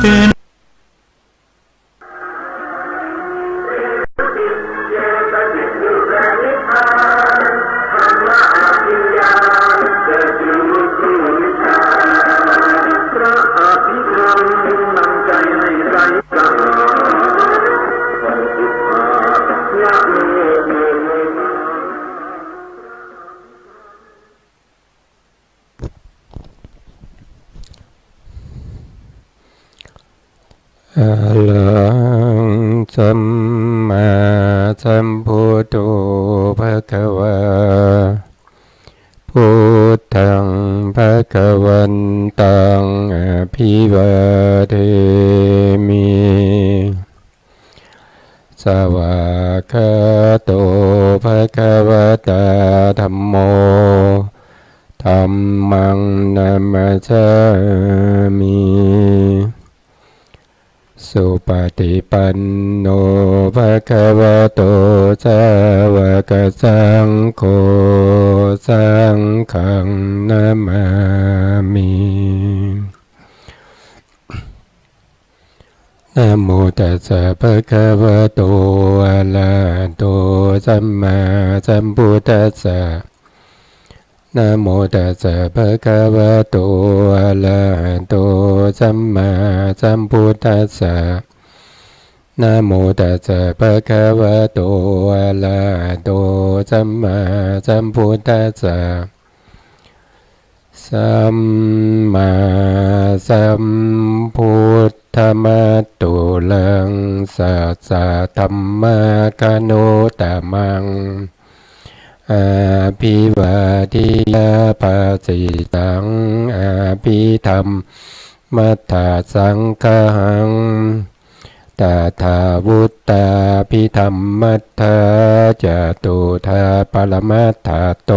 เป็นอะระหังสัมมาสัมพุทโธภะคะวาพุทธังภะคะวันตังอภิวาเทมิสวากขาโตภะคะวะตาธัมโมธัมมังนัมมัสสามิสุปฏิปันโนภะคะวะโตสาวกสังโฆสังฆังนะมามินะโมตัสสะภะคะวะโตอะระหะโตสัมมาสัมพุทธัสสะนะโมตัสสะภะคะวะโตอะระหะโตสัมมาสัมพุทธัสสะนะโมตัสสะภะคะวะโตอะระหะโตสัมมาสัมพุทธัสสะสัมมาสัมพุทธมัตตุลังสัสสะธัมมกโนตมังอาภิวาทิยาภาสิตังอาภิธรรมมัทธาสังฆังตถาวุตตาภิธรรมมัทธาจตุธาปรมัตถาโต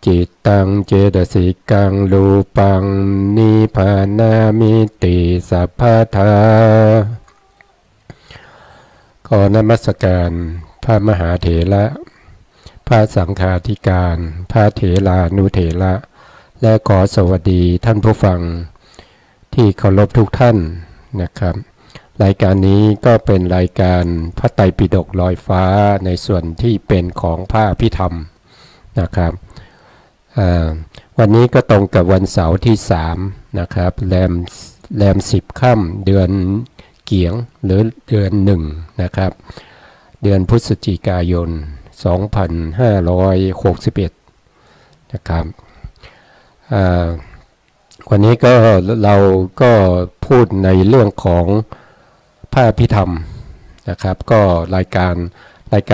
จิตตังเจตสิกังรูปังนิพพานามิติสัพพทาขอนมัสการพระมหาเถระพระสังฆาธิการพระเถรานุเถระและขอสวัสดีท่านผู้ฟังที่เคารพทุกท่านนะครับรายการนี้ก็เป็นรายการพระไตรปิฎกลอยฟ้าในส่วนที่เป็นของพระอภิธรรมนะครับวันนี้ก็ตรงกับวันเสาร์ที่3นะครับแรม10 ค่ำเดือนเกียงหรือเดือน1นะครับเดือนพฤศจิกายน2561นะครับวันนี้ก็เราก็พูดในเรื่องของพระอภิธรรมนะครับก็รายก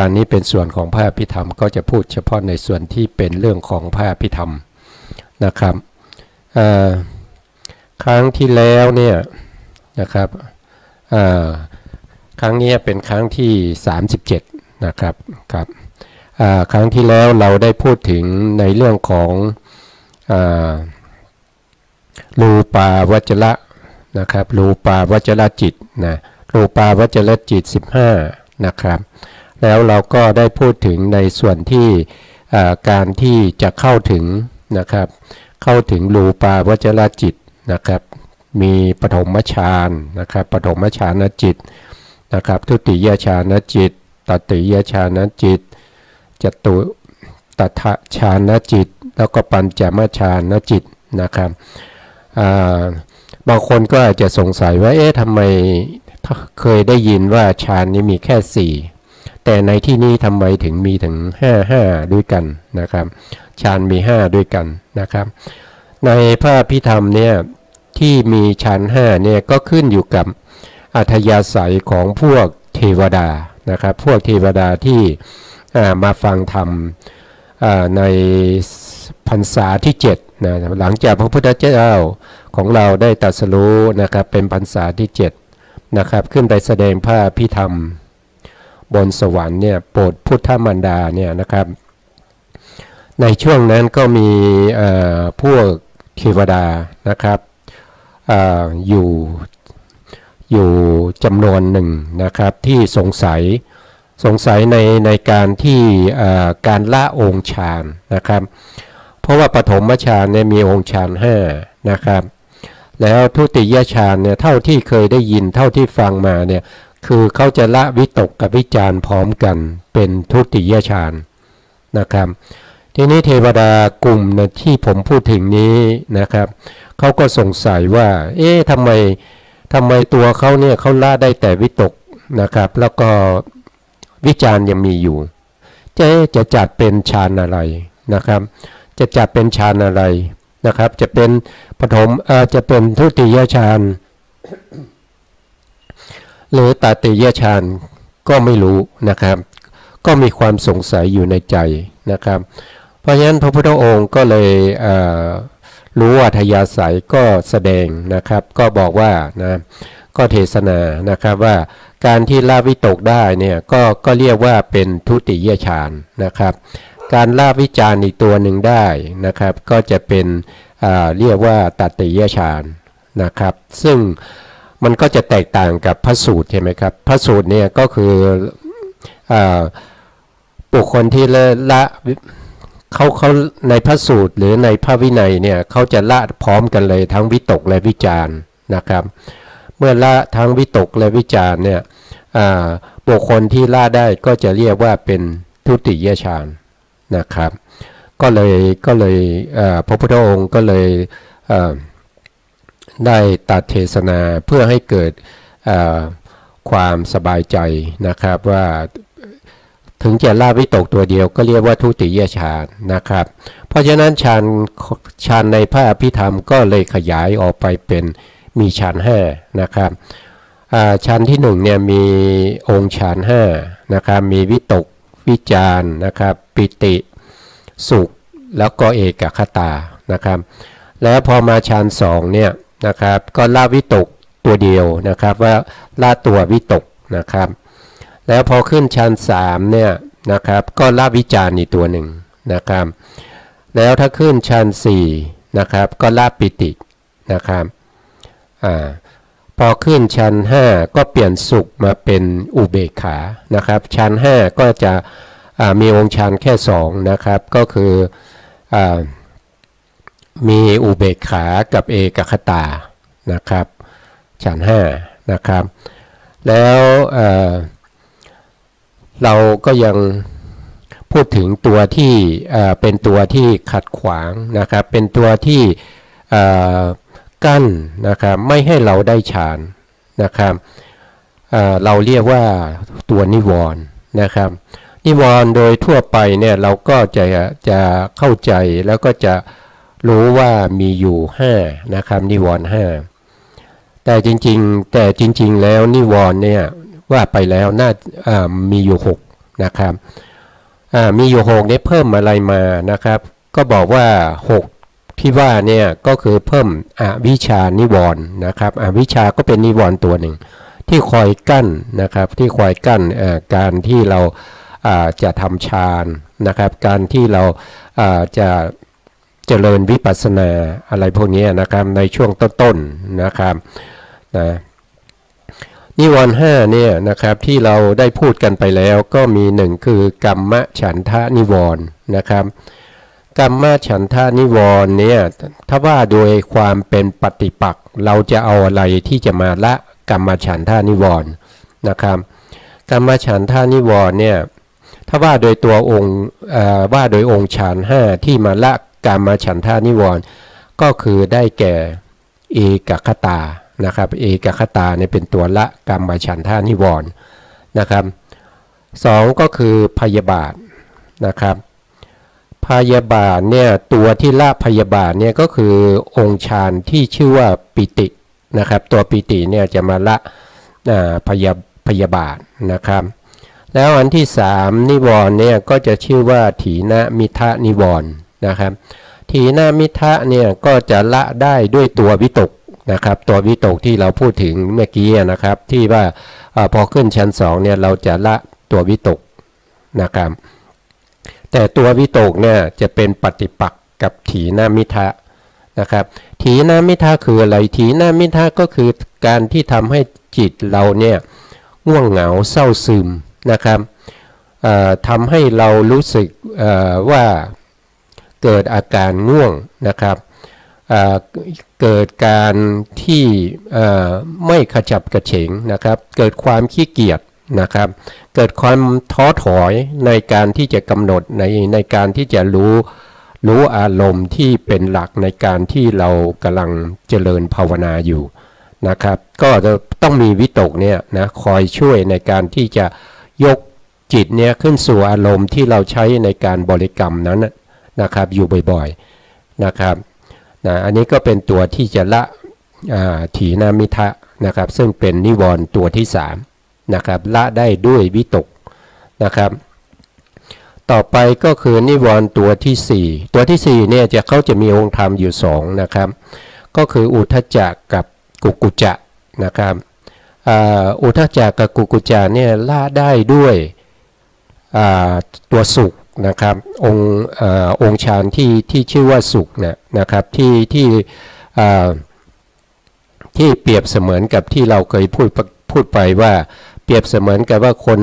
ารนี้เป็นส่วนของพระอภิธรรมก็จะพูดเฉพาะในส่วนที่เป็นเรื่องของพระอภิธรรมนะครับครั้งที่แล้วเนี่ยนะครับครั้งนี้เป็นครั้งที่37นะครับครับครั้งที่แล้วเราได้พูดถึงในเรื่องของรูปาวจระนะครับรูปาวจรจิตนะรูปาวจรจิต15นะครับแล้วเราก็ได้พูดถึงในส่วนที่การที่จะเข้าถึงนะครับเข้าถึงรูปาวจรจิตนะครับมีปฐมฌานนะครับปฐมฌานจิตนะครับทุติยฌานจิตตติยฌานจิตจตุตถฌานจิตแล้วก็ปัญจมฌานจิตนะครับบางคนก็อาจจะสงสัยว่าทำไมเคยได้ยินว่าฌานนี้มีแค่4แต่ในที่นี้ทำไมถึงมีถึง5ด้วยกันนะครับฌานมี5ด้วยกันนะครับในพระอภิธรรมเนี่ยที่มีฌาน5เนี่ยก็ขึ้นอยู่กับอัธยาศัยของพวกเทวดานะครับพวกเทวดาที่มาฟังธรรมในพรรษาที่7นะหลังจากพระพุทธเจ้าของเราได้ตรัสรู้นะครับเป็นพรรษาที่7นะครับขึ้นไปแสดงพระอภิธรรมบนสวรรค์เนี่ยโปรดพุทธมารดาเนี่ยนะครับในช่วงนั้นก็มีพวกเทวดานะครับอยู่จำนวนหนึ่งนะครับที่สงสัยในการที่การละองค์ฌานนะครับเพราะว่าปฐมฌานเนี่ยมีองค์ฌาน5นะครับ แล้วทุติยฌานเนี่ยเท่าที่เคยได้ยินเท่าที่ฟังมาเนี่ยคือเขาจะละวิตกกับวิจารพร้อมกันเป็นทุติยฌานนะครับทีนี้เทวดากลุ่มนะที่ผมพูดถึงนี้นะครับเขาก็สงสัยว่าเอ๊ะทำไมตัวเขาเนี่ยเขาละได้แต่วิตกนะครับแล้วก็วิจารยังมีอยู่จะจัดเป็นฌานอะไรนะครับจะจัดเป็นฌานอะไรนะครับจะเป็นปฐมจะเป็นทุติยฌานหรือตติยฌานก็ไม่รู้นะครับก็มีความสงสัยอยู่ในใจนะครับเพราะฉะนั้นพระพุทธองค์ก็เลยรู้อัธยาศัยก็แสดงนะครับก็บอกว่านะก็เทศนานะครับว่าการที่ละวิตกได้เนี่ยก็เรียกว่าเป็นทุติยฌานนะครับการละวิจารอีกตัวหนึ่งได้นะครับก็จะเป็นเรียกว่าตติยฌานนะครับซึ่งมันก็จะแตกต่างกับพระสูตรใช่ไหมครับพระสูตรเนี่ยก็คือบุคคลที่ละเขาในพระสูตรหรือในพระวินัยเนี่ยเขาจะละพร้อมกันเลยทั้งวิตกและวิจารนะครับเมื่อละทั้งวิตกและวิจารเนี่ยบุคคลที่ละได้ก็จะเรียกว่าเป็นทุติยฌานนะครับก็เลยพระพุทธองค์ก็เลยได้ตัดเทศนาเพื่อให้เกิดความสบายใจนะครับว่าถึงจะละวิตกตัวเดียวก็เรียกว่าทุติยฌานนะครับเพราะฉะนั้นฌานในพระอภิธรรมก็เลยขยายออกไปเป็นมีฌาน5นะครับฌานที่1เนี่ยมีองค์ฌาน5นะครับมีวิตกวิจารนะครับปิติสุขแล้วก็เอกคตานะครับแล้วพอมาฌาน2เนี่ยนะครับก็ละวิตกตัวเดียวนะครับว่าละตัววิตกนะครับแล้วพอขึ้นฌาน3เนี่ยนะครับก็ละวิจารณ์อีกตัวหนึ่งนะครับแล้วถ้าขึ้นฌาน4นะครับก็ละปิตินะครับพอขึ้นฌาน5ก็เปลี่ยนสุขมาเป็นอุเบกขานะครับฌาน5ก็จะมีองค์ฌานแค่2นะครับก็คือมีอุเบกขากับเอกคตานะครับฌาน5นะครับแล้วเราก็ยังพูดถึงตัวที่เป็นตัวที่ขัดขวางนะครับเป็นตัวที่กั้นนะครับไม่ให้เราได้ฌานนะครับเราเรียกว่าตัวนิวรณ์นะครับนิวรณ์โดยทั่วไปเนี่ยเราก็จะเข้าใจแล้วก็จะรู้ว่ามีอยู่5นะครับนิวรณ์5แต่จริงๆแล้วนิวรณ์เนี่ยว่าไปแล้วน่ามีอยู่6นะครับมีอยู่6เนี่ยเพิ่มอะไรมานะครับก็บอกว่า6ที่ว่าเนี่ยก็คือเพิ่มอวิชชานิวรณ์นะครับอวิชชาก็เป็นนิวรณ์ตัวหนึ่งที่คอยกั้นนะครับที่คอยกั้นการที่เราจะทำฌานนะครับการที่เราจะเจริญวิปัสสนาอะไรพวกนี้นะครับในช่วงต้นๆนะครับนะนิวรณ์5เนี่ยนะครับที่เราได้พูดกันไปแล้วก็มี1คือกัมมฉันทะนิวรณ์นะครับกัมมฉันทะนิวรณ์เนี่ยถ้าว่าโดยความเป็นปฏิปักษ์เราจะเอาอะไรที่จะมาละกัมมฉันทะนิวรณ์นะครับกัมมฉันทะนิวรณ์เนี่ยถ้าว่าโดยตัวองค์ว่าโดยองค์ฌาน5ที่มาละกัมมฉันทะนิวรณ์ก็คือได้แก่เอกคตานะครับเอกคตาเนี่ยเป็นตัวละกัมมฉันทะนิวรณ์นะครับ2ก็คือพยาบาทนะครับพยาบาทเนี่ยตัวที่ละพยาบาทเนี่ยก็คือองค์ฌานที่ชื่อว่าปิตินะครับตัวปิติเนี่ยจะมาละพยาบาทนะครับแล้วอันที่3นิวรณ์เนี่ยก็จะชื่อว่าถีนมิทะนิวรณ์นะครับถีนมิทะเนี่ยก็จะละได้ด้วยตัววิตกนะครับตัววิตกที่เราพูดถึงเมื่อกี้นะครับที่ว่าพอขึ้นชั้น2เนี่ยเราจะละตัววิตกนะครับแต่ตัววิตกเนี่ยจะเป็นปฏิปักษ์กับถีนมิทะนะครับถีนมิทะคืออะไรถีนมิทะก็คือการที่ทำให้จิตเราเนี่ยง่วงเหงาเศร้าซึมนะครับทำให้เรารู้สึกว่าเกิดอาการง่วงนะครับ เกิดการที่ไม่ขจับกระเฉงนะครับเกิดความขี้เกียจนะครับเกิดความท้อถอยในการที่จะกำหนดในการที่จะรู้อารมณ์ที่เป็นหลักในการที่เรากำลังเจริญภาวนาอยู่นะครับก็จะต้องมีวิตกเนี่ยนะคอยช่วยในการที่จะยกจิตเนี่ยขึ้นสู่อารมณ์ที่เราใช้ในการบริกรรมนั้นนะครับอยู่บ่อยๆนะครับอันนี้ก็เป็นตัวที่จะละถีนามิทะนะครับซึ่งเป็นนิวรณ์ตัวที่3นะครับละได้ด้วยวิตกนะครับต่อไปก็คือนิวรณ์ตัวที่4ตัวที่4เนี่ยเขาจะมีองค์ธรรมอยู่2นะครับก็คืออุทธัจจะกับกุกุจจะนะครับอุทธัจจะกับกุกุจจะเนี่ยละได้ด้วยตัวสุขนะครับองค์ฌานที่ชื่อว่าสุขเนี่ยนะครับที่เปรียบเสมือนกับที่เราเคยพูดไปว่าเปรียบเสมือนกับว่าคน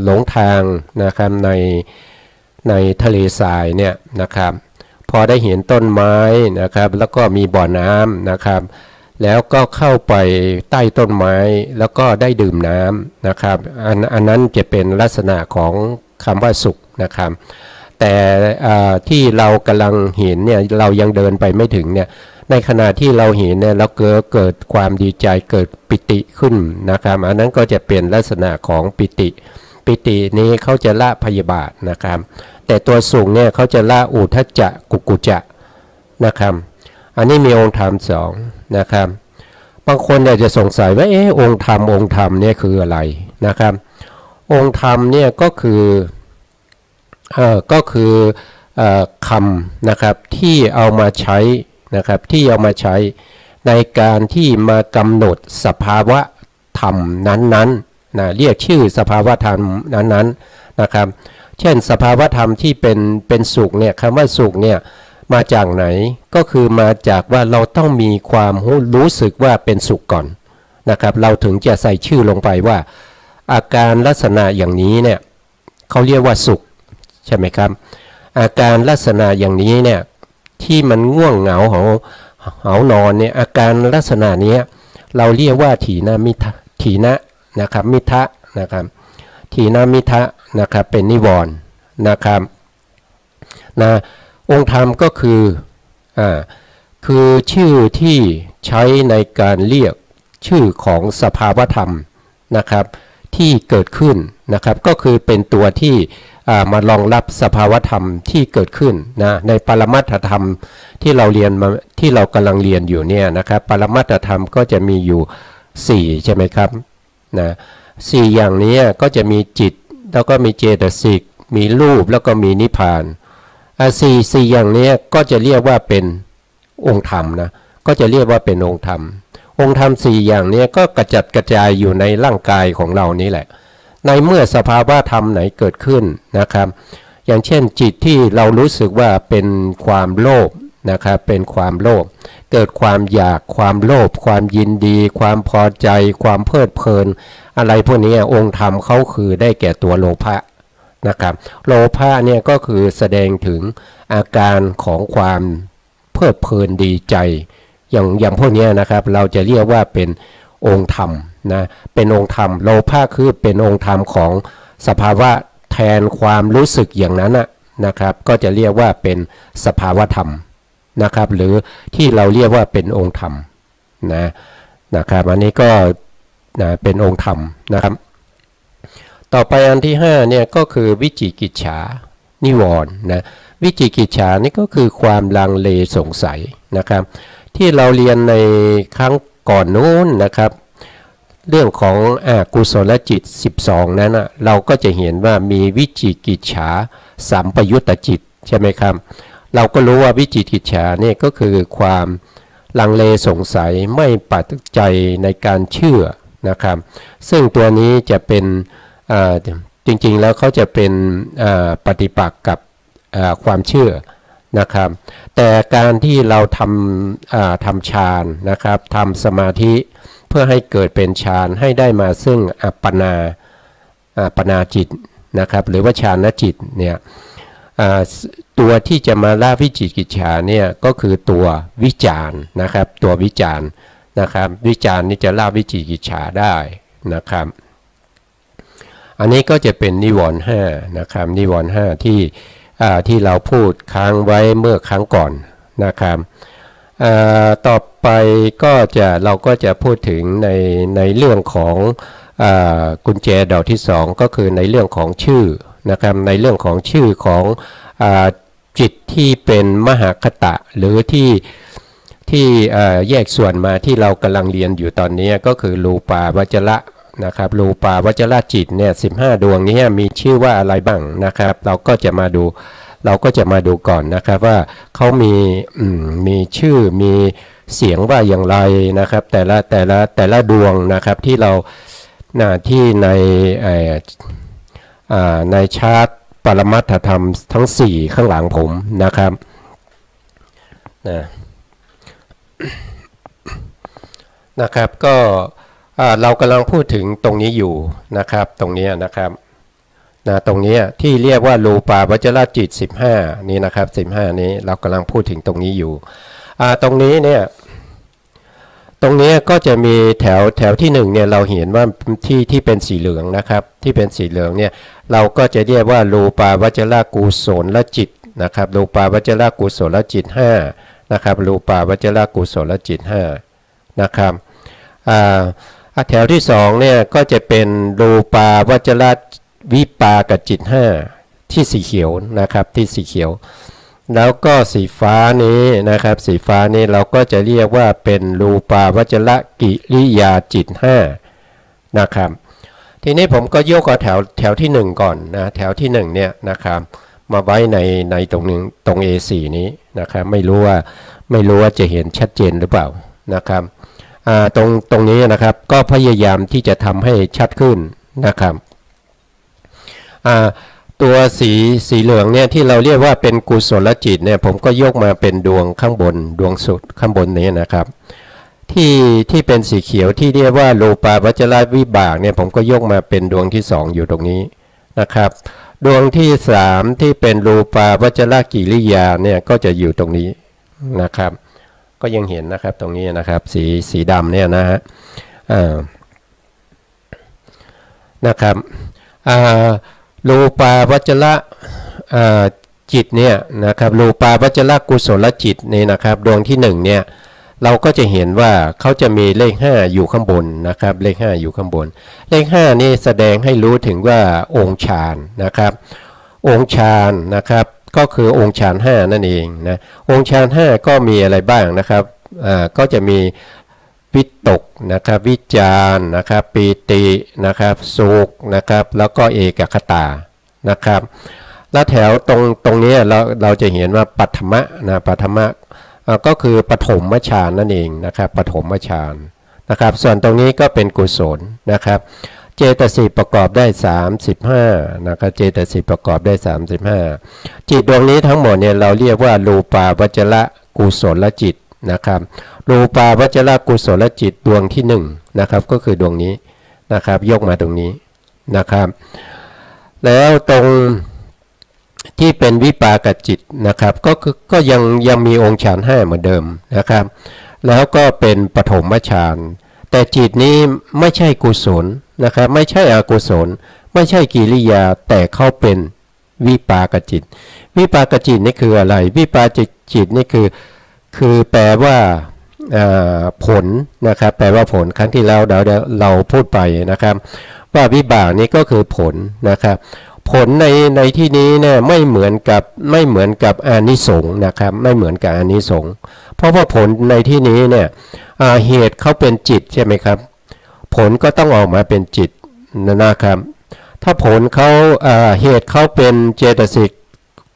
หลงทางนะครับในทะเลทรายเนี่ยนะครับพอได้เห็นต้นไม้นะครับแล้วก็มีบ่อน้ำนะครับแล้วก็เข้าไปใต้ต้นไม้แล้วก็ได้ดื่มน้ำนะครับอันนั้นจะเป็นลักษณะของคำว่าสุขนะครับแต่ที่เรากำลังเห็นเนี่ยเรายังเดินไปไม่ถึงเนี่ยในขณะที่เราเห็นเนี่ยเราเกิดความดีใจเกิดปิติขึ้นนะครับอันนั้นก็จะเป็นลักษณะของปิตินี้เขาจะละพยาบาทนะครับแต่ตัวสุขเนี่ยเขาจะละอุทธัจจะกุกุจจะนะครับอันนี้มีองค์ธรรม2นะครับบางคนอาจจะสงสัยว่าองค์ธรรมเนี่ยคืออะไรนะครับองค์ธรรมเนี่ยก็คือคำนะครับที่เอามาใช้นะครับที่เอามาใช้ในการที่มากำหนดสภาวะธรรมนั้นๆนะเรียกชื่อสภาวะธรรมนั้นๆนะครับเช่นสภาวะธรรมที่เป็นสุขเนี่ยคำว่าสุขเนี่ยมาจากไหนก็คือมาจากว่าเราต้องมีความรู้สึกว่าเป็นสุขก่อนนะครับเราถึงจะใส่ชื่อลงไปว่าอาการลักษณะอย่างนี้เนี่ยเขาเรียกว่าสุขใช่ไหมครับอาการลักษณะอย่างนี้เนี่ยที่มันง่วงเหงาเหานอนเนี่ยอาการลักษณะนี้เราเรียกว่าถีนมิทะถีนะนะครับมิทะนะครับถีนมิทะนะครับเป็นนิวรณ์นะครับนะองค์ธรรมก็คือชื่อที่ใช้ในการเรียกชื่อของสภาวธรรมนะครับที่เกิดขึ้นนะครับก็คือเป็นตัวที่มารองรับสภาวธรรมที่เกิดขึ้นนะในปรมัตถธรรมที่เราเรียนมาที่เรากำลังเรียนอยู่เนี่ยนะครับปรมัตถธรรมก็จะมีอยู่4ใช่ไหมครับนะ4อย่างนี้ก็จะมีจิตแล้วก็มีเจตสิกมีรูปแล้วก็มีนิพพาน4อย่างนี้ก็จะเรียกว่าเป็นองค์ธรรมนะก็จะเรียกว่าเป็นองค์ธรรมองค์ธรรม4อย่างนี้ก็กระจัดกระจายอยู่ในร่างกายของเรานี่แหละในเมื่อสภาวะธรรมไหนเกิดขึ้นนะครับอย่างเช่นจิตที่เรารู้สึกว่าเป็นความโลภนะครับเป็นความโลภเกิดความอยากความโลภความยินดีความพอใจความเพลิดเพลินอะไรพวกนี้องค์ธรรมเขาคือได้แก่ตัวโลภะนะครับโลภะเนี่ยก็คือแสดงถึงอาการของความเพลิดเพลินดีใจอย่างพวกนี้นะครับเราจะเรียกว่าเป็นองค์ธรรมนะเป็นองค์ธรรมโลภะคือเป็นองค์ธรรมของสภาวะแทนความรู้สึกอย่างนั้นนะครับก็จะเรียกว่าเป็นสภาวะธรรมนะครับหรือที่เราเรียกว่าเป็นองค์ธรรมนะครับอันนี้ก็เป็นองค์ธรรมนะครับต่อไปอันที่5เนี่ยก็คือวิจิกิจฉานิวรณ์นะวิจิกิจฉานี่ก็คือความลังเลสงสัยนะครับที่เราเรียนในครั้งก่อนนู้นนะครับเรื่องของกุศลจิต12นั้นเราก็จะเห็นว่ามีวิจิกิจฉาสัมปยุตตจิตใช่ไหมครับเราก็รู้ว่าวิจิกิจฉาเนี่ยก็คือความลังเลสงสัยไม่ปักใจในการเชื่อนะครับซึ่งตัวนี้จะเป็นจริงๆแล้วเขาจะเป็นปฏิปักษ์กับความเชื่อนะครับแต่การที่เราทำฌานนะครับทำสมาธิเพื่อให้เกิดเป็นฌานให้ได้มาซึ่งอัปปนาจิตนะครับหรือว่าฌานจิตเนี่ย ตัวที่จะมาละวิจิกิจฉาเนี่ยก็คือตัววิจารณ์นะครับตัววิจารณ์นะครับวิจารณ์นี่จะละวิจิกิจฉาได้นะครับอันนี้ก็จะเป็นนิวรณ์ห้านะครับนิวรณ์ห้าที่เราพูดค้างไว้เมื่อครั้งก่อนนะครับต่อไปก็เราก็จะพูดถึงในเรื่องของกุญแจดอกที่สองก็คือในเรื่องของชื่อนะครับในเรื่องของชื่อของจิตที่เป็นมหคตะหรือที่แยกส่วนมาที่เรากำลังเรียนอยู่ตอนนี้ก็คือรูปาวจระนะครับรูปาวจระจิตเนี่ย15ดวงนี้มีชื่อว่าอะไรบ้างนะครับเราก็จะมาดูก่อนนะครับว่าเขามีชื่อมีเสียงว่าอย่างไรนะครับแต่ละดวงนะครับที่เราที่ในชาร์ตปรมัตถธรรมทั้ง4ข้างหลังผมนะครับนะครับก็เรากำลังพูดถึงตรงนี้อยู่นะครับตรงนี้นะครับตรงนี้ที่เรียกว่ารูปาวจรจิต15นี่นะครับ15นี้เรากำลังพูดถึงตรงนี้อยู่ตรงนี้เนี่ยตรงนี้ก็จะมีแถวที่1เนี่ยเราเห็นว่าที่เป็นสีเหลืองนะครับที่เป็นสีเหลืองเนี่ยเราก็จะเรียกว่ารูปาวจรกุศลจิตนะครับรูปาวจรกุศลจิต5นะครับรูปาวจรกุศลจิต5นะครับแถวที่2เนี่ยก็จะเป็นรูปาวจรวิปากจิต5ที่สีเขียวนะครับที่สีเขียวแล้วก็สีฟ้านี้นะครับสีฟ้านี้เราก็จะเรียกว่าเป็นรูปาวจรกิริยาจิต5นะครับทีนี้ผมก็ยกเอาแถวที่1ก่อนนะแถวที่1เนี่ยนะครับมาไว้ในตรง A4 นี้นะครับไม่รู้ว่าจะเห็นชัดเจนหรือเปล่านะครับตรงนี้นะครับก็พยายามที่จะทำให้ชัดขึ้นนะครับตัวสีเหลืองเนี่ยที่เราเรียกว่าเป็นกุศลจิตเนี่ยผมก็ยกมาเป็นดวงข้างบนดวงสุดข้างบนนี้นะครับที่เป็นสีเขียวที่เรียกว่ารูปาวจรวิบากเนี่ยผมก็ยกมาเป็นดวงที่2อยู่ตรงนี้นะครับดวงที่3ที่เป็นรูปาวจรกิริยาเนี่ยก็จะอยู่ตรงนี้นะครับก็ยังเห็นนะครับตรงนี้นะครับสีดำเนี่ยนะฮะนะครับรูปาวจรจิตเนี่ยนะครับรูปาวจรกุศลจิตนี่นะครับดวงที่1เนี่ยเราก็จะเห็นว่าเขาจะมีเลข5อยู่ข้างบนนะครับเลข5อยู่ข้างบนเลข5นี่แสดงให้รู้ถึงว่าองค์ฌานนะครับองค์ฌานนะครับก็คือองค์ฌาน5นั่นเองนะองค์ฌาน5ก็มีอะไรบ้างนะครับก็จะมีวิตกนะครับวิจารนะครับปีตินะครับสุขนะครับแล้วก็เอกคตานะครับแล้วแถวตรงนี้เราจะเห็นว่าปัฐมะนะปัฐมะก็คือปฐมฌานนั่นเองนะครับปฐมฌานนะครับส่วนตรงนี้ก็เป็นกุศลนะครับเจตสิกประกอบได้35นะครับเจตสิกประกอบได้35จิตดวงนี้ทั้งหมดเนี่ยเราเรียกว่ารูปาวจรกุศลจิตนะครับรูปาวจรกุศลจิตดวงที่1นะครับก็คือดวงนี้นะครับยกมาตรงนี้นะครับแล้วตรงที่เป็นวิปากจิตนะครับก็ยังมีองค์ฌาน5เหมือนเดิมนะครับแล้วก็เป็นปฐมฌานแต่จิตนี้ไม่ใช่กุศลนะครับไม่ใช่อกุศลไม่ใช่กิริยาแต่เข้าเป็นวิปากจิตวิปากจิตนี่คืออะไรวิปากจิตนี่คือแปลว่าผลนะครับแปลว่าผลครั้งที่แล้วเราพูดไปนะครับว่าวิบากนี้ก็คือผลนะครับผลในที่นี้เนี่ยไม่เหมือนกับอานิสงส์นะครับไม่เหมือนกับอานิสงส์เพราะว่าผลในที่นี้เนี่ยเหตุเขาเป็นจิตใช่ไหมครับผลก็ต้องออกมาเป็นจิตนะครับถ้าผลเขาเหตุเขาเป็นเจตสิก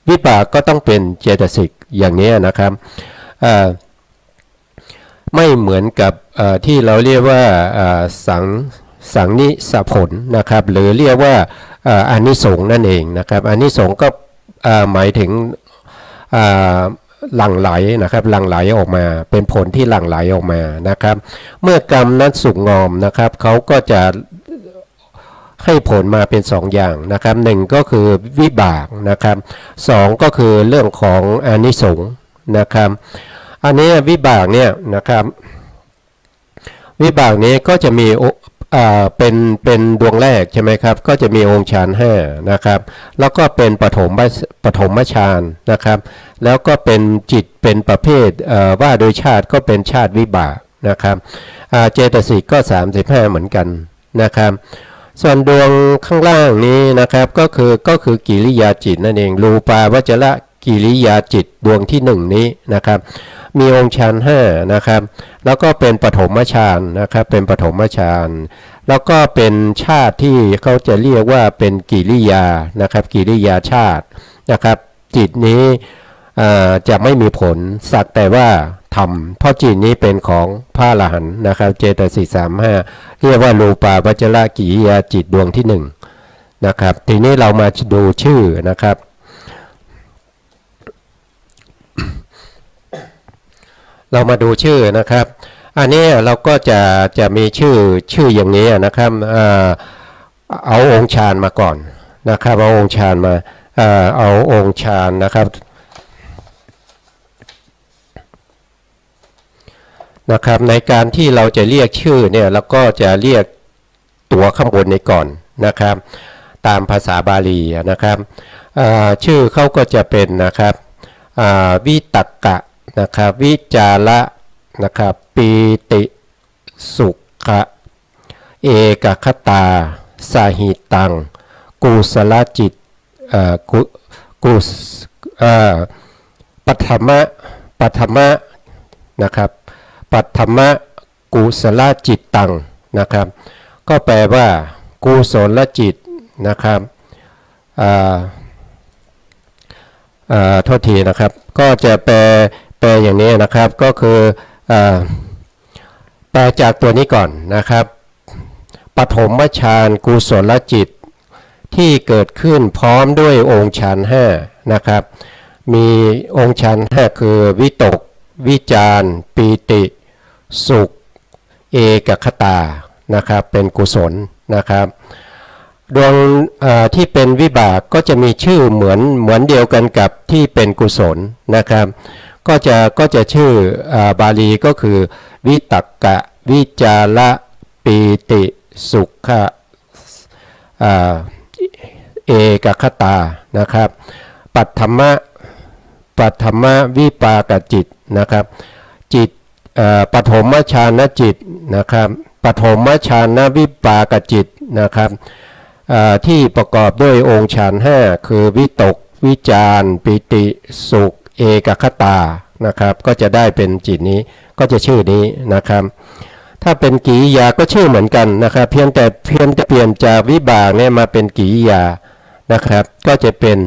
วิบากก็ต้องเป็นเจตสิกอย่างนี้นะครับไม่เหมือนกับที่เราเรียกว่าสังนิสผลนะครับหรือเรียกว่าอานิสงส์นั่นเองนะครับอานิสงส์ก็หมายถึงหลั่งไหลนะครับหลั่งไหลออกมาเป็นผลที่หลั่งไหลออกมานะครับเมื่อกรรมนั้นสุกงอมนะครับเขาก็จะ ให้ผลมาเป็น2อย่างนะครับหนึ่งก็คือวิบากนะครับสองก็คือเรื่องของอานิสงส์นะครับอันนี้วิบากเนี่ยนะครับวิบากนี้ก็จะมีเป็นดวงแรกใช่ไหมครับก็จะมีองค์ฌาน5นะครับแล้วก็เป็นปฐมฌานนะครับแล้วก็เป็นจิตเป็นประเภทว่าโดยชาติก็เป็นชาติวิบากนะครับเจตสิกก็35เหมือนกันนะครับส่วนดวงข้างล่างนี้นะครับก็คือกิริยาจิตนั่นเองรูปาวจระกิริยาจิตดวงที่1นี้นะครับมีองค์ฌาน5นะครับแล้วก็เป็นปฐมฌานนะครับเป็นปฐมฌานแล้วก็เป็นชาติที่เขาจะเรียกว่าเป็นกิริยานะครับกิริยาชาตินะครับจิตนี้จะไม่มีผลสักแต่ว่าทำเพราะจิตนี้เป็นของพระอรหันต์นะครับเจตสิก35เรียกว่ารูปาวจระกิริยาจิตดวงที่1นะครับทีนี้เรามาดูชื่อนะครับเรามาดูชื่อนะครับอันนี้เราก็จะมีชื่ออย่างนี้นะครับเอาองค์ฌานมาก่อนนะครับเอาองค์ฌานมาเอาองค์ฌานนะครับในการที่เราจะเรียกชื่อเนี่ยเราก็จะเรียกตัวข้างบนนี้ก่อนนะครับตามภาษาบาลีนะครับชื่อเขาก็จะเป็นนะครับวิตักกะนะครับวิจาระนะครับปีติสุขะเอกคตาสาหิตังกุศลจิตปัทมะนะครับปัทมะกุศลจิตตังนะครับก็แปลว่ากุศลจิตนะครับโทษทีนะครับก็จะแปลอย่างนี้นะครับก็คือแปลจากตัวนี้ก่อนนะครับปฐมฌานกุศลจิตที่เกิดขึ้นพร้อมด้วยองค์ฌาน5นะครับมีองค์ฌาน5คือวิตกวิจารปีติสุขเอกคตานะครับเป็นกุศลนะครับดวงที่เป็นวิบากก็จะมีชื่อเหมือนเดียวกันกับที่เป็นกุศลนะครับก็จะชื่อบาลีก็คือวิตักกะวิจาระปีติสุขะเอกคตานะครับปัทมะวิปากจิตนะครับจิตปฐมฌานจิตนะครับปฐมฌานวิปากจิตนะครับที่ประกอบด้วยองค์ฌาน5คือวิตกวิจารปิติสุขเอกคตานะครับก็จะได้เป็นจิตนี้ก็จะชื่อนี้นะครับถ้าเป็นกิริยาก็ชื่อเหมือนกันนะครับเพียงแต่เปลี่ยนจากวิบากเนี่ยมาเป็นกิริยานะครับก็จะเป็น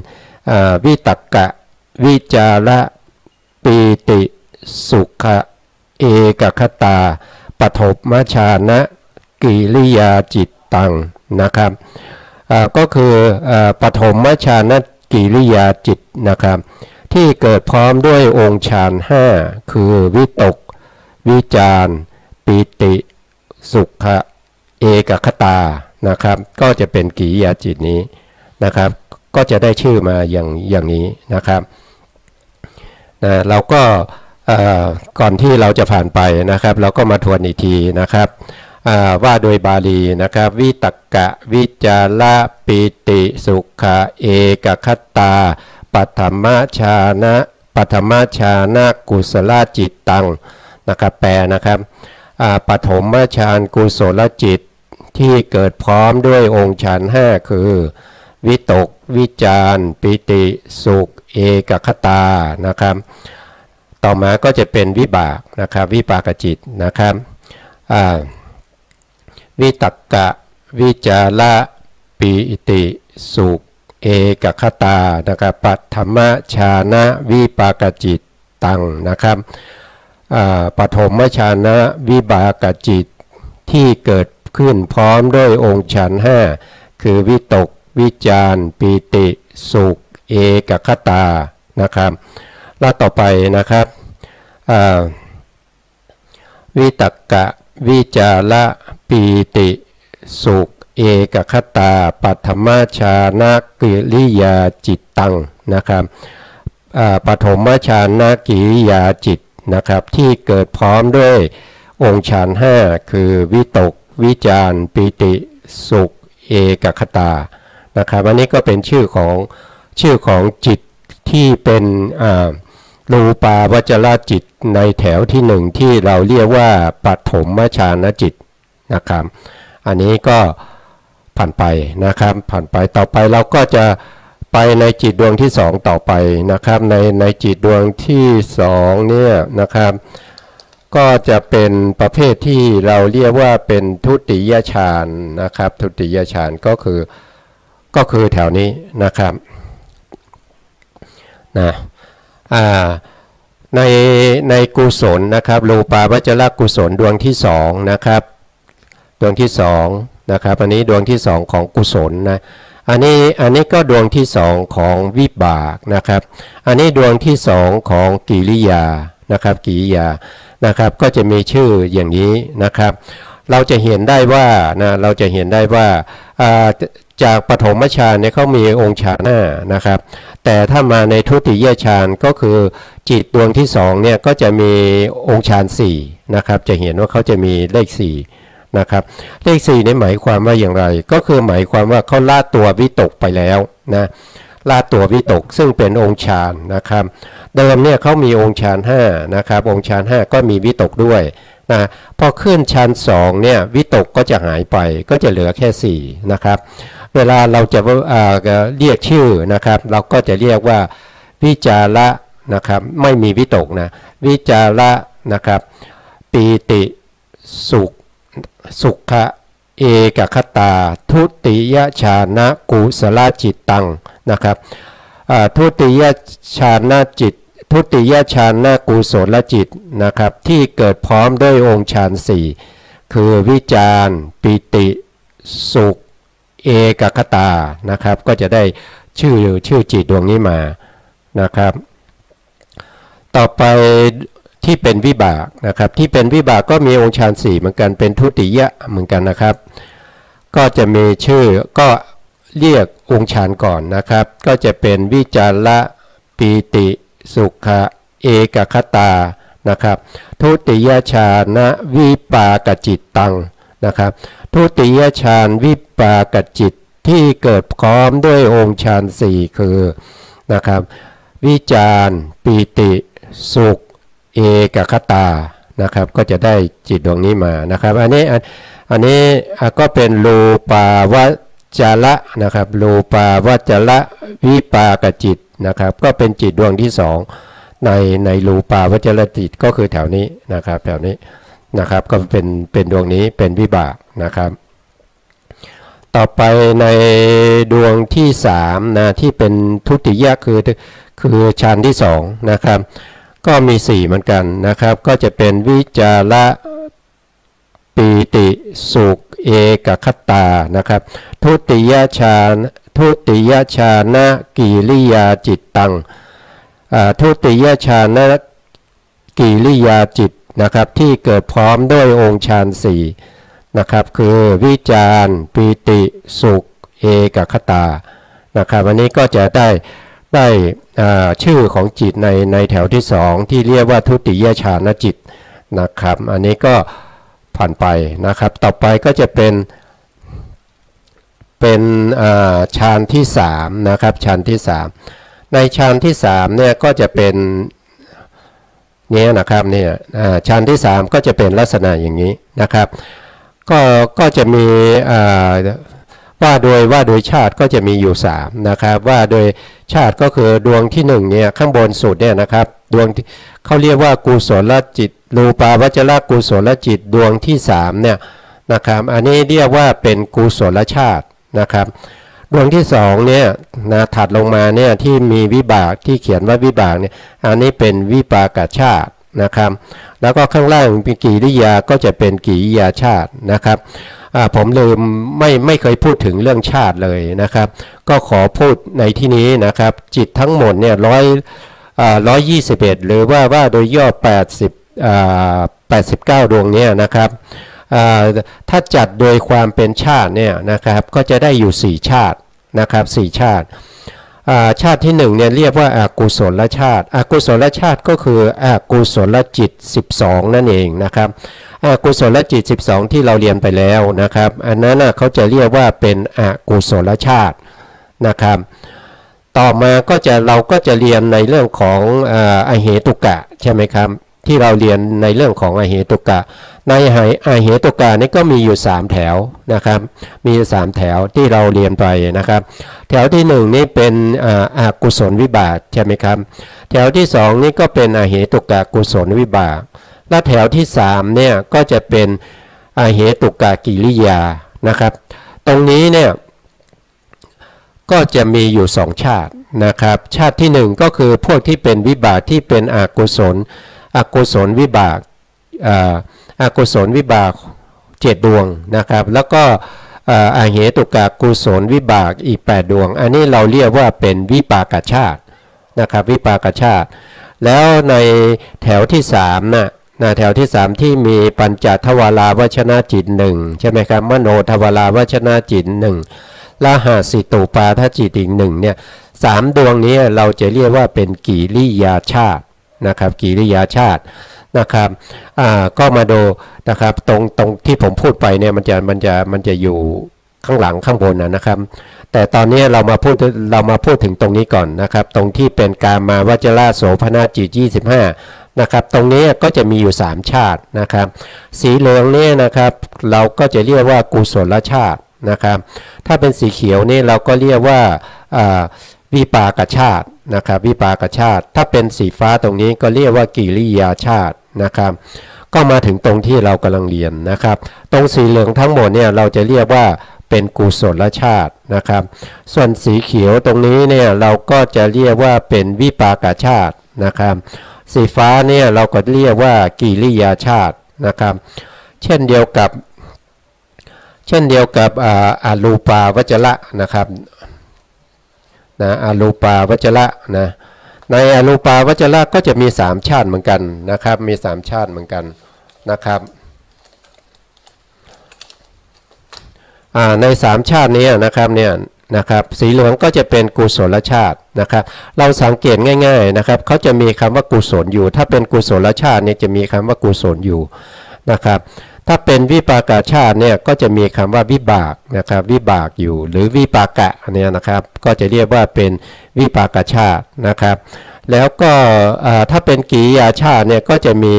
วิตักกะวิจาระปีติสุขะเอกคตาปฐมฌานกิริยาจิตตังนะครับก็คือปฐมฌานกิริยาจิตนะครับที่เกิดพร้อมด้วยองค์ฌาน5คือวิตกวิจารปีติสุขะเอกคตานะครับก็จะเป็นกิริยาจิตนี้นะครับก็จะได้ชื่อมาอย่างนี้นะครับเราก็ก่อนที่เราจะผ่านไปนะครับเราก็มาทวนอีกทีนะครับว่าโดยบาลีนะครับวิตักกะวิจาระปิติสุขะเอกคตาปัทมฌานกุศลจิตตังนะครับแปลนะครับปฐมฌานกุศลจิตที่เกิดพร้อมด้วยองค์ฌาน5คือวิตกวิจารปิติสุขเอกคตานะครับต่อมาก็จะเป็นวิบากนะครับวิปากจิตนะครับวิตักกะวิจาระปีติสุขเอกคตานะครับปัทมฌานวิปากจิตตังนะครับปฐมฌานวิบากจิตที่เกิดขึ้นพร้อมด้วยองค์ฌาน5คือวิตกวิจารปีติสุขเอกคตานะครับแล้วต่อไปนะครับวิตักกะวิจาระปีติสุข เอกคตาปัทมชานะกิริยาจิตตังนะครับปฐมฌานนะกิริยาจิตนะครับที่เกิดพร้อมด้วยองค์ฌานห้าคือวิตกวิจารปิติสุขเอกคตานะครับอันนี้ก็เป็นชื่อของจิตที่เป็นรูปาวจรจิตในแถวที่หนึ่งที่เราเรียกว่าปฐมฌานจิตนะครับอันนี้ก็ผ่านไปนะครับผ่านไปต่อไปเราก็จะไปในจิตดวงที่สองต่อไปนะครับในจิตดวงที่สองเนี่ยนะครับก็จะเป็นประเภทที่เราเรียกว่าเป็นทุติยฌานนะครับทุติยฌานก็คือแถวนี้นะครับนะในกุศลนะครับรูปาวจรกุศลดวงที่สองนะครับดวงที่สองนะครับอันนี้ดวงที่สองของกุศลนะอันนี้ก็ดวงที่สองของวิบากนะครับอันนี้ดวงที่สองของกิริยานะครับกิริยานะครับก็จะมีชื่ออย่างนี้นะครับเราจะเห็นได้ว่าเราจะเห็นได้ว่าจากปฐมฌานเนี่ยเขามีองค์ฌานห้านะครับแต่ถ้ามาในทุติยฌานก็คือจิตดวงที่สองเนี่ยก็จะมีองค์ฌานสี่นะครับจะเห็นว่าเขาจะมีเลขสี่นะครับเลข4นี่หมายความว่าอย่างไรก็คือหมายความว่าเขาละตัววิตกไปแล้วนะละตัววิตกซึ่งเป็นองค์ฌานนะครับเดิมเนี่ยเขามีองค์ฌาน5นะครับองค์ฌาน5ก็มีวิตกด้วยนะพอขึ้นฌาน2เนี่ยวิตกก็จะหายไปก็จะเหลือแค่4นะครับเวลาเราจะเรียกชื่อนะครับเราก็จะเรียกว่าวิจาระนะครับไม่มีวิตกนะวิจาระนะครับปีติสุขะเอกคตาทุติยฌานะกุศลจิตตังนะครับทุติยฌานะจิตทุติยฌานะกุศลจิตนะครับที่เกิดพร้อมด้วยองค์ฌานสี่คือวิจารปิติสุขเอกคตานะครับก็จะได้ชื่อจิตดวงนี้มานะครับต่อไปที่เป็นวิบากนะครับที่เป็นวิบากก็มีองค์ฌานสี่เหมือนกันเป็นทุติยะเหมือนกันนะครับก็จะมีชื่อก็เรียกองค์ฌานก่อนนะครับก็จะเป็นวิจาระปีติสุขะเอกคตานะครับทุติยฌานะวิปากจิตตังนะครับทุติยฌานวิปากจิตที่เกิดพร้อมด้วยองค์ฌานสี่คือนะครับวิจารปีติสุขเอกคตานะครับก็จะได้จิตดวงนี้มานะครับอันนี้ก็เป็นรูปาวจระนะครับรูปาวจระวิปากจิตนะครับก็เป็นจิตดวงที่สองในรูปาวจรจิตก็คือแถวนี้นะครับแถวนี้นะครับก็เป็นดวงนี้เป็นวิบากนะครับต่อไปในดวงที่สามนะที่เป็นทุติยะคือฌานที่สองนะครับก็มี4เหมือนกันนะครับก็จะเป็นวิจาระปีติสุขเอกคตานะครับทุติยฌานะกิริยาจิตตังทุติยฌานะกิริยาจิตนะครับที่เกิดพร้อมด้วยองค์ฌานสี่นะครับคือวิจารปีติสุขเอกคตานะครับวันนี้ก็จะได้ชื่อของจิตในแถวที่สองที่เรียกว่าทุติยฌานจิตนะครับอันนี้ก็ผ่านไปนะครับต่อไปก็จะเป็นฌานที่สามนะครับฌานที่สามในฌานที่สามเนี่ยก็จะเป็นนี้นะครับเนี่ยฌานที่สามก็จะเป็นลักษณะอย่างนี้นะครับก็จะมีว่าโดยชาติก็จะมีอยู่3นะครับว่าโดยชาติก็คือดวงที่1เนี่ยข้างบนสุดเนี่ยนะครับดวงเขาเรียกว่ากุศลจิตรูปาวจรกุศลจิตดวงที่3เนี่ยนะครับอันนี้เรียกว่าเป็นกุศลชาตินะครับดวงที่2เนี่ยนะถัดลงมาเนี่ยที่มีวิบากที่เขียนว่าวิบากเนี่ยอันนี้เป็นวิปากชาตินะครับแล้วก็ข้างล่างเป็นกิริยาก็จะเป็นกิริยาชาตินะครับผมลืมไม่เคยพูดถึงเรื่องชาติเลยนะครับก็ขอพูดในที่นี้นะครับจิตทั้งหมดเนี่ย121หรือว่าโดยย่อ89ดวงเนี่ยนะครับ ถ้าจัดโดยความเป็นชาติเนี่ยนะครับก็จะได้อยู่4ชาตินะครับ4ชาติชาติที่1เนี่ยเรียกว่าอกุศลชาติอกุศลชาติก็คืออกุศลจิต12นั่นเองนะครับอกุศลจิต12ที่เราเรียนไปแล้วนะครับอันนั้นเขาจะเรียกว่าเป็นอกุศลชาตินะครับต่อมาก็จะเราก็จะเรียนในเรื่องของอเหตุกะใช่ไหมครับที่เราเรียนในเรื่องของอเหตุกะในอเหตุกะนี่ก็มีอยู่3แถวนะครับมี3แถวที่เราเรียนไปนะครับแถวที่1นี่เป็นอกุศลวิบากใช่ไหมครับแถวที่2นี่ก็เป็นอเหตุกะกุศลวิบากและแถวที่3เนี่ยก็จะเป็นอเหตุกะกิริยานะครับตรงนี้เนี่ยก็จะมีอยู่2ชาตินะครับชาติที่1ก็คือพวกที่เป็นวิบากที่เป็นอกุศลวิบากอกุศลวิบาก7ดวงนะครับแล้วก็อเหตุกะกุศลวิบากอีก8ดวงอันนี้เราเรียกว่าเป็นวิปากชาตินะครับวิปากชาติแล้วในแถวที่3นะแถวที่3ที่มีปัญจทวาราวชนะจิต1ใช่ไหมครับมโนทวาราวชนะจิต1และหาสิตุปาทจิตอีก1เนี่ย3ดวงนี้เราจะเรียกว่าเป็นกิริยาชาตินะครับกิริยาชาตินะครับก็มาดูนะครับตรงที่ผมพูดไปเนี่ยมันจะอยู่ข้างหลังข้างบนนะครับแต่ตอนนี้เรามาพูดถึงตรงนี้ก่อนนะครับตรงที่เป็นกามาวจรโสภณจิต25นะครับตรงนี้ก็จะมีอยู่3ชาตินะครับสีเหลืองนี่นะครับเราก็จะเรียกว่ากุศลชาตินะครับถ้าเป็นสีเขียวนี่เราก็เรียกว่าวิปากชาตินะครับวิปากชาติถ้าเป็นสีฟ้าตรงนี้ก็เรียกว่ากิริยาชาตินะครับก็มาถึงตรงที่เรากำลังเรียนนะครับตรงสีเหลืองทั้งหมดเนี่ยเราจะเรียกว่าเป็นกุศลชาตินะครับส่วนสีเขียวตรงนี้เนี่ยเราก็จะเรียกว่าเป็นวิปากชาตินะครับสีฟ้าเนี่ยเราก็เรียกว่ากิริยาชาตินะครับเช่นเดียวกับอรูปาวจระนะครับอรูปาวจระนะในอรูปาวจระก็จะมี3ชาติเหมือนกันนะครับมี3ชาติเหมือนกันนะครับใน3ชาตินี้นะครับสีเหลืองก็จะเป็นกุศลชาตินะครับเราสังเกตง่ายๆนะครับเขาจะมีคำว่ากุศลอยู่ถ้าเป็นกุศลชาติเนี่ยจะมีคำว่ากุศลอยู่นะครับถ้าเป็นวิปากชาติเนี่ยก็จะมีคำว่าวิบากนะครับวิบากอยู่หรือวิปากะเนี่ยนะครับก็จะเรียกว่าเป็นวิปากชาตินะครับแล้วก็ถ้าเป็นกิริยาชาติเนี่ยก็จะมี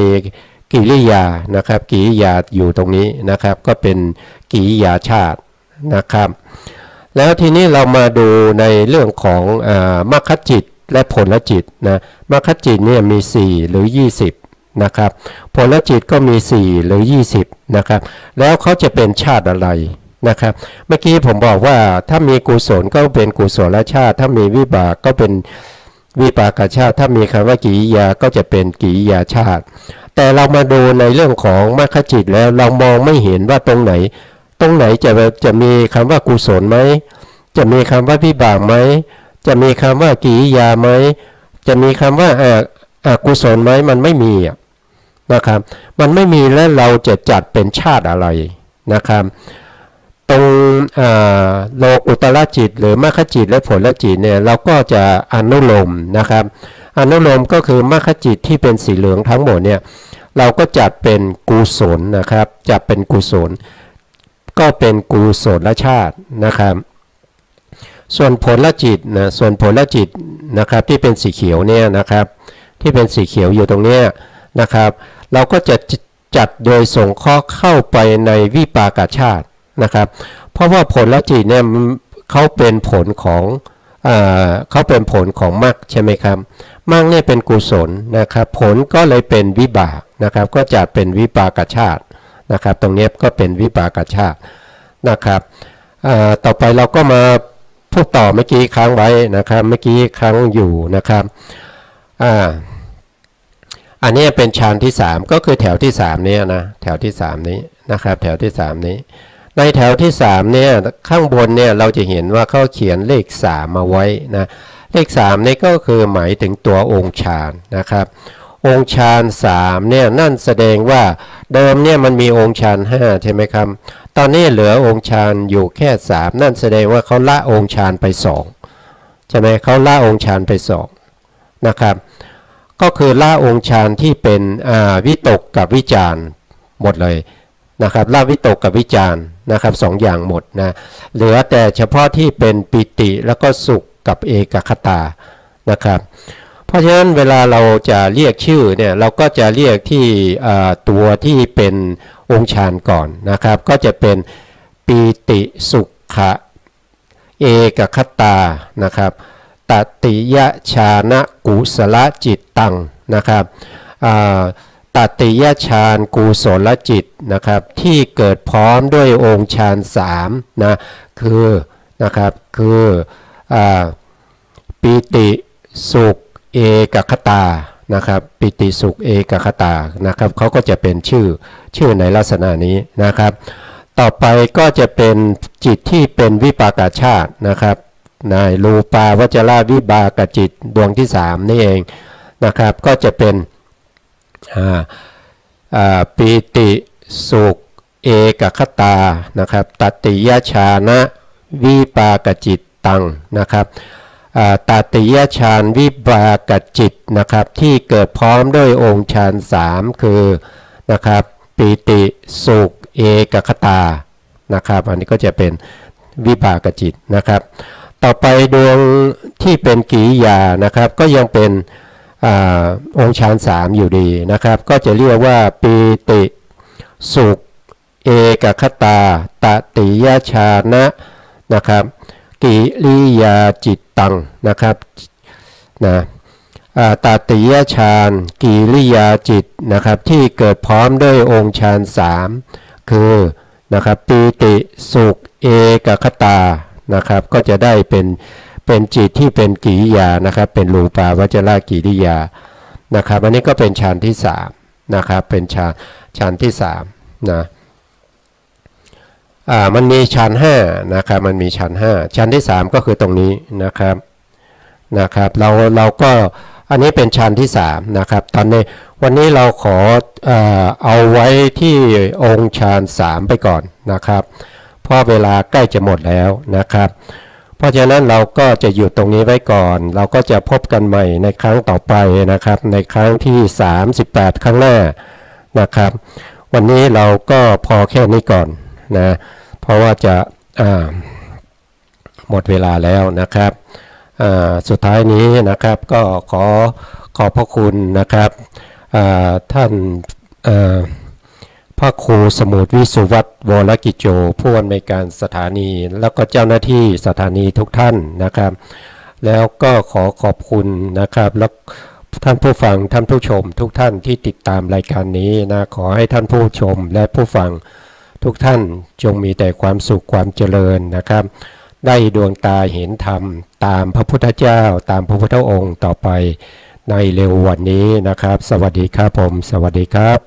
กิริยานะครับกิริยาอยู่ตรงนี้นะครับก็เป็นกิริยาชาตินะครับแล้วทีนี้เรามาดูในเรื่องของมรรคจิตและผลจิตนะมรรคจิตเนี่ยมี4หรือ20นะครับผลจิตก็มี4หรือ20นะครับแล้วเขาจะเป็นชาติอะไรนะครับเมื่อกี้ผมบอกว่าถ้ามีกุศลก็เป็นกุศลชาติถ้ามีวิบากก็เป็นวิปากชาติถ้ามีคำว่ากิริยาก็จะเป็นกิริยาชาติแต่เรามาดูในเรื่องของมรรคจิตแล้วเรามองไม่เห็นว่าตรงไหนจะมีคำว่ากุศลไหมจะมีคำว่าวิบากไหมจะมีคำว่ากิริยาไหมจะมีคำว่าอกุศลไหมมันไม่มีนะครับมันไม่มีแล้วเราจะจัดเป็นชาติอะไรนะครับตรงโลกุตระจิตหรือมรรคจิตและผลจิตเนี่ยเราก็จะอนุโลมนะครับอนุโลมก็คือมรรคจิตที่เป็นสีเหลืองทั้งหมดเนี่ยเราก็จัดเป็นกุศลนะครับจัดเป็นกุศลก็เป็นกุศลชาตินะครับส่วนผลจิตนะส่วนผลจิตนะครับที่เป็นสีเขียวเนี่ยนะครับที่เป็นสีเขียวอยู่ตรงนี้นะครับเราก็จะจัดโดยส่งข้อเข้าไปในวิปากชาตินะครับเพราะว่าผลจิตเนี่ยเขาเป็นผลของมรรคใช่ไหมครับมรรคเนี่ยเป็นกุศลนะครับผลก็เลยเป็นวิบากนะครับก็จะเป็นวิปากชาตินะครับตรงนี้ก็เป็นวิปากชาตินะครับต่อไปเราก็มาพูดต่อเมื่อกี้ค้างไว้นะครับเมื่อกี้ค้างอยู่นะครับอันนี้เป็นฌานที่3ก็คือแถวที่3นี้นะแถวที่3นี้นะครับแถวที่3นี้ในแถวที่3เนี่ยข้างบนเนี่ยเราจะเห็นว่าเขาเขียนเลข3มาไว้นะเลข3นี่ก็คือหมายถึงตัวองค์ฌานนะครับ องค์ฌาน3เนี่ยนั่นแสดงว่าเดิมเนี่ยมันมีองค์ฌาน5ใช่ไหมครับตอนนี้เหลือองค์ฌานอยู่แค่3นั่นแสดงว่าเขาละองค์ฌานไป2ใช่ไหมเขาละองค์ฌานไป2นะครับก็คือละองค์ฌานที่เป็นวิตกกับวิจารหมดเลยนะครับละวิตกกับวิจารนะครับ2อย่างหมดนะเหลือแต่เฉพาะที่เป็นปิติแล้วก็สุขกับเอกคตานะครับเพราะฉะนั้นเวลาเราจะเรียกชื่อเนี่ยเราก็จะเรียกที่ตัวที่เป็นองค์ฌานก่อนนะครับก็จะเป็นปิติสุขะเอกคตานะครับตติยฌานะกุศลจิตตังนะครับตติยฌานกุศลจิตนะครับที่เกิดพร้อมด้วยองค์ฌาน3นะคือนะครับคือปิติสุขเอกคตานะครับปิติสุขเอกคตานะครับเขาก็จะเป็นชื่อในลักษณะนี้นะครับต่อไปก็จะเป็นจิตที่เป็นวิปากชาตินะครับในรูปาวจรวิบากจิตดวงที่3นี่เองนะครับก็จะเป็นปิติสุขเอกคตานะครับตติยฌานะวิปากจิตตังนะครับตติยฌานวิบากจิตนะครับที่เกิดพร้อมด้วยองค์ฌาน3คือนะครับปิติสุขเอกคตานะครับอันนี้ก็จะเป็นวิบากจิตนะครับต่อไปดวงที่เป็นกิริยานะครับก็ยังเป็นองค์ฌาน3อยู่ดีนะครับก็จะเรียกว่าปิติสุขเอกคตาตติยฌานะนะครับกิริยาจิตตังนะครับนะตติยฌานกิริยาจิตนะครับที่เกิดพร้อมด้วยองค์ฌาน3คือนะครับปิติสุขเอกคตานะครับก็จะได้เป็นจิตที่เป็นกิริยานะครับเป็นรูปาวจรกิริยานะครับอันนี้ก็เป็นฌานที่3นะครับเป็นฌานที่3นะมันมีฌาน5นะครับมันมีฌาน5ฌานที่3ก็คือตรงนี้นะครับเราก็อันนี้เป็นฌานที่3นะครับตอนนี้วันนี้เราขอเอาไว้ที่องค์ฌาน3ไปก่อนนะครับเพราะเวลาใกล้จะหมดแล้วนะครับเพราะฉะนั้นเราก็จะหยุดตรงนี้ไว้ก่อนเราก็จะพบกันใหม่ในครั้งต่อไปนะครับในครั้งที่38ครั้งหน้านะครับวันนี้เราก็พอแค่นี้ก่อนนะเพราะว่าจะหมดเวลาแล้วนะครับสุดท้ายนี้นะครับก็ขอพระคุณนะครับท่านพระครูสมุทรวิสุวัตรวรกิจโจผู้อำนวยการสถานีแล้วก็เจ้าหน้าที่สถานีทุกท่านนะครับแล้วก็ขอบคุณนะครับแล้วท่านผู้ฟังท่านผู้ชมทุกท่านที่ติดตามรายการนี้นะขอให้ท่านผู้ชมและผู้ฟังทุกท่านจงมีแต่ความสุขความเจริญนะครับได้ดวงตาเห็นธรรมตามพระพุทธเจ้าตามพระพุทธองค์ต่อไปในเร็ววันนี้นะครับสวัสดีครับผมสวัสดีครับ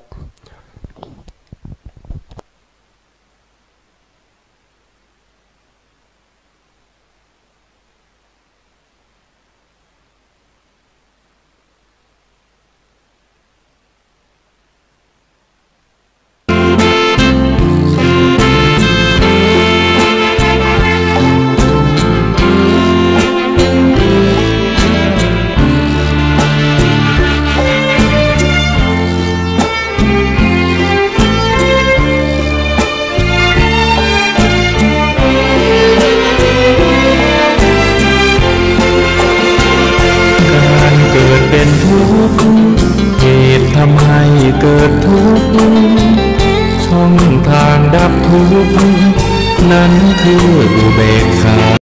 เกิดทุกข์ช่องทางดับทุกข์นั้นคืออุเบกขา